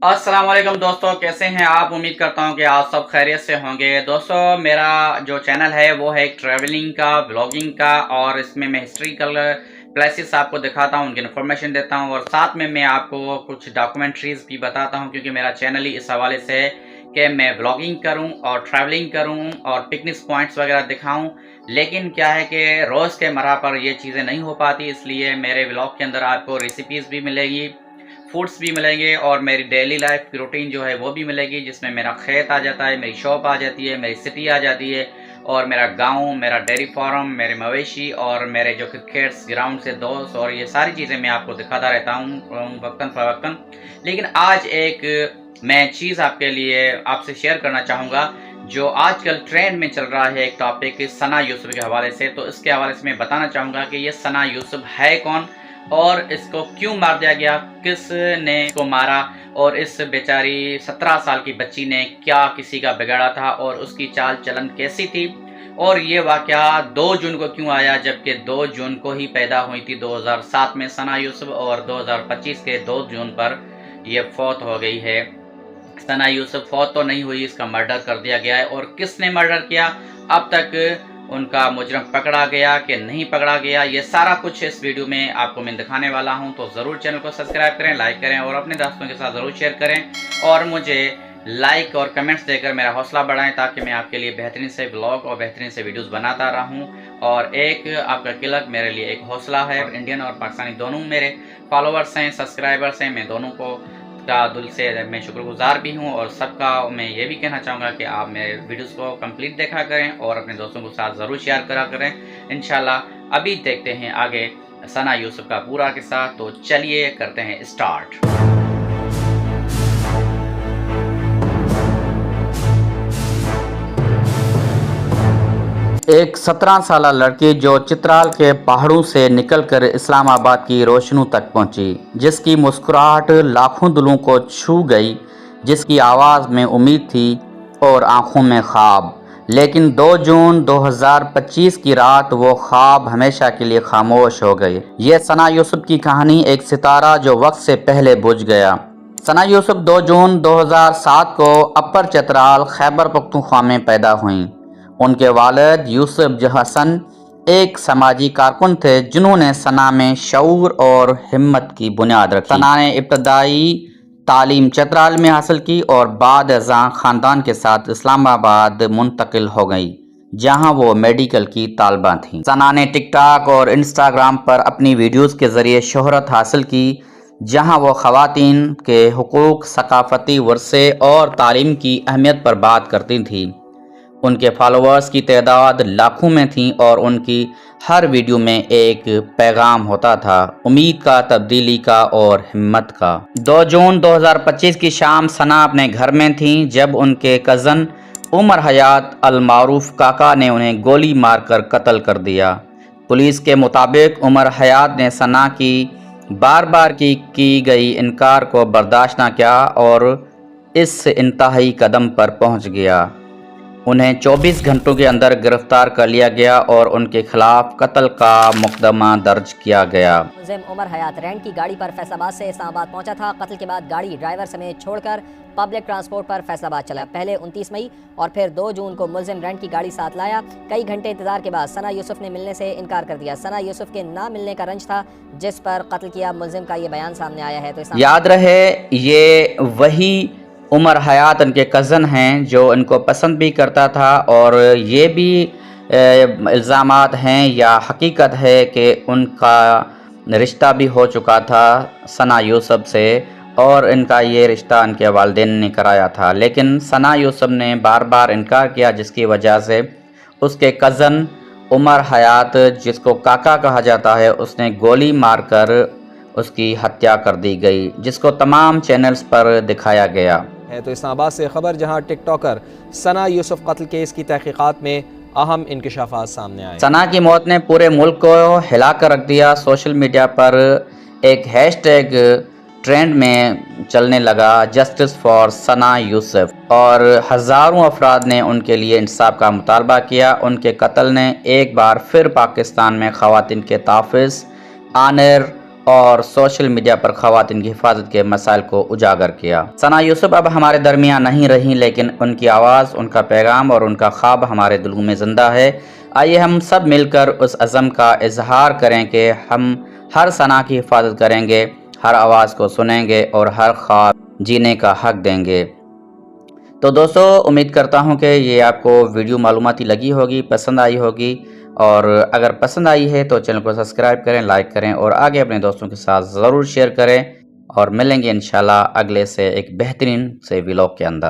अस्सलाम वालेकुम दोस्तों, कैसे हैं आप। उम्मीद करता हूं कि आप सब खैरियत से होंगे। दोस्तों, मेरा जो चैनल है वो है एक ट्रैवलिंग का, ब्लॉगिंग का, और इसमें मैं हिस्ट्रिकल प्लेसेस आपको दिखाता हूं, उनकी इन्फॉर्मेशन देता हूं, और साथ में मैं आपको कुछ डॉक्यूमेंट्रीज भी बताता हूं, क्योंकि मेरा चैनल ही इस हवाले से है कि मैं ब्लॉगिंग करूं और ट्रैवलिंग करूं और पिकनिक पॉइंट्स वगैरह दिखाऊं। लेकिन क्या है कि रोज़ के मरह पर ये चीज़ें नहीं हो पाती, इसलिए मेरे ब्लॉग के अंदर आपको रेसिपीज़ भी मिलेगी, फूड्स भी मिलेंगे, और मेरी डेली लाइफ की रूटीन जो है वो भी मिलेगी, जिसमें मेरा खेत आ जाता है, मेरी शॉप आ जाती है, मेरी सिटी आ जाती है, और मेरा गांव, मेरा डेयरी फार्म, मेरे मवेशी, और मेरे जो क्रिकेट्स ग्राउंड से दोस्त, और ये सारी चीज़ें मैं आपको दिखाता रहता हूँ वक्तन फ़वक्तन। लेकिन आज एक मैं चीज़ आपके लिए आपसे शेयर करना चाहूँगा, जो आजकल ट्रेंड में चल रहा है, एक टॉपिक सना यूसुफ के हवाले से। तो इसके हवाले से मैं बताना चाहूँगा कि ये सना यूसुफ है कौन, और इसको क्यों मार दिया गया, किसने इसको मारा, और इस बेचारी 17 साल की बच्ची ने क्या किसी का बिगाड़ा था, और उसकी चाल चलन कैसी थी, और ये वाकया 2 जून को क्यों आया, जबकि 2 जून को ही पैदा हुई थी 2007 में सना यूसुफ, और 2025 के 2 जून पर ये फौत हो गई है। सना यूसुफ फौत तो नहीं हुई, इसका मर्डर कर दिया गया है। और किसने मर्डर किया, अब तक उनका मुजरम पकड़ा गया कि नहीं पकड़ा गया, ये सारा कुछ इस वीडियो में आपको मैं दिखाने वाला हूं। तो ज़रूर चैनल को सब्सक्राइब करें, लाइक करें, और अपने दोस्तों के साथ ज़रूर शेयर करें, और मुझे लाइक और कमेंट्स देकर मेरा हौसला बढ़ाएं, ताकि मैं आपके लिए बेहतरीन से ब्लॉग और बेहतरीन से वीडियोस बनाता रहूं। और एक आपका क्लिक मेरे लिए एक हौसला है। इंडियन और पाकिस्तानी दोनों मेरे फॉलोअर्स हैं, सब्सक्राइबर्स हैं, मैं दोनों को का दिल से मैं शुक्रगुजार भी हूँ। और सबका मैं ये भी कहना चाहूँगा कि आप मेरे वीडियोस को कंप्लीट देखा करें, और अपने दोस्तों के साथ ज़रूर शेयर करा करें इंशाल्लाह। अभी देखते हैं आगे सना यूसुफ का पूरा किस्सा। तो चलिए करते हैं स्टार्ट। एक 17 साल लड़की जो चित्राल के पहाड़ों से निकलकर इस्लामाबाद की रोशनों तक पहुंची, जिसकी मुस्कुराहट लाखों दिलों को छू गई, जिसकी आवाज़ में उम्मीद थी और आंखों में ख्वाब। लेकिन 2 जून 2025 की रात वो ख्वाब हमेशा के लिए खामोश हो गए। ये सना यूसुफ की कहानी, एक सितारा जो वक्त से पहले बुझ गया। सना यूसुफ 2 जून 2007 को अपर चित्राल खैबर पख्तूनख्वा में पैदा हुई। उनके वालिद यूसुफ हसन एक समाजी कारकुन थे, जिन्होंने सना में शऊर और हिम्मत की बुनियाद रखी। सना ने इब्तदाई तालीम चित्राल में हासिल की, और बाद अज़ां ख़ानदान के साथ इस्लामाबाद मुंतकिल हो गई, जहां वो मेडिकल की तालबा थी। सना ने टिकटॉक और इंस्टाग्राम पर अपनी वीडियोज़ के ज़रिए शोहरत हासिल की, जहां वो ख़वातीन के हुकूक, सकाफ़ती वर्से और तालीम की अहमियत पर बात करती थी। उनके फॉलोअर्स की तादाद लाखों में थी, और उनकी हर वीडियो में एक पैगाम होता था, उम्मीद का, तब्दीली का और हिम्मत का। 2 जून 2025 की शाम सना अपने घर में थी, जब उनके कज़न उमर हयात अल मारूफ काका ने उन्हें गोली मारकर कत्ल कर दिया। पुलिस के मुताबिक उमर हयात ने सना की बार बार की गई इनकार को बर्दाश्त न किया, और इस इंतहाई कदम पर पहुंच गया। उन्हें 24 घंटों के अंदर गिरफ्तार कर लिया गया, और उनके खिलाफ कत्ल का मुकदमा दर्ज किया गया। मुलजिम उमर हयात रेंट की गाड़ी पर फैसलाबाद से इस्लामाबाद पहुंचा था। कत्ल के बाद गाड़ी ड्राइवर समेत छोड़कर पब्लिक ट्रांसपोर्ट पर फैसलाबाद चला। पहले 29 मई और फिर 2 जून को मुलजिम रेंट की गाड़ी साथ लाया। कई घंटे इंतजार के बाद सना यूसुफ ने मिलने से इनकार कर दिया। सना यूसुफ के ना मिलने का रंज था जिस पर कत्ल किया मुलजिम का ये बयान सामने आया है। तो याद रहे, ये वही उमर हयात इनके कज़न हैं जो इनको पसंद भी करता था, और ये भी इल्ज़ामात हैं या हकीकत है कि उनका रिश्ता भी हो चुका था सना यूसुफ से, और इनका ये रिश्ता इनके वालिदैन ने कराया था। लेकिन सना यूसुफ ने बार बार इनकार किया, जिसकी वजह से उसके कज़न उमर हयात, जिसको काका कहा जाता है, उसने गोली मारकर उसकी हत्या कर दी गई, जिसको तमाम चैनल्स पर दिखाया गया है। तो इस्लामाबाद से खबर, जहां टिकटॉकर सना यूसुफ कत्ल केस की तहकीकात में अहम इंकशाफात सामने आए। सना की मौत ने पूरे मुल्क को हिला कर रख दिया। सोशल मीडिया पर एक हैशटैग ट्रेंड में चलने लगा, जस्टिस फॉर सना यूसुफ, और हज़ारों अफराद ने उनके लिए इंसाफ का मुतालबा किया। उनके कत्ल ने एक बार फिर पाकिस्तान में ख़वातीन के तहफ़्फ़ुज़, आनर اور سوشل میڈیا پر خواتین کی حفاظت کے مسائل کو اجاگر کیا۔ ثنا یوسف اب ہمارے درمیان نہیں رہی، لیکن ان کی آواز، ان کا پیغام اور ان کا خواب ہمارے دلوں میں زندہ ہے۔ آئیے ہم سب مل کر اس عزم کا اظہار کریں کہ ہم ہر ثنا کی حفاظت کریں گے، ہر آواز کو سنیں گے اور ہر خواب جینے کا حق دیں گے۔ تو دوستو، امید کرتا ہوں کہ یہ آپ کو ویڈیو معلوماتی لگی ہوگی، پسند آئی ہوگی، اور اگر پسند آئی ہے تو چینل کو سبسکرائب کریں، لائک کریں اور آگے اپنے دوستوں کے ساتھ ضرور شیئر کریں، اور ملیں گے انشاءاللہ اگلے سے ایک بہترین سے ولاگ کے اندر۔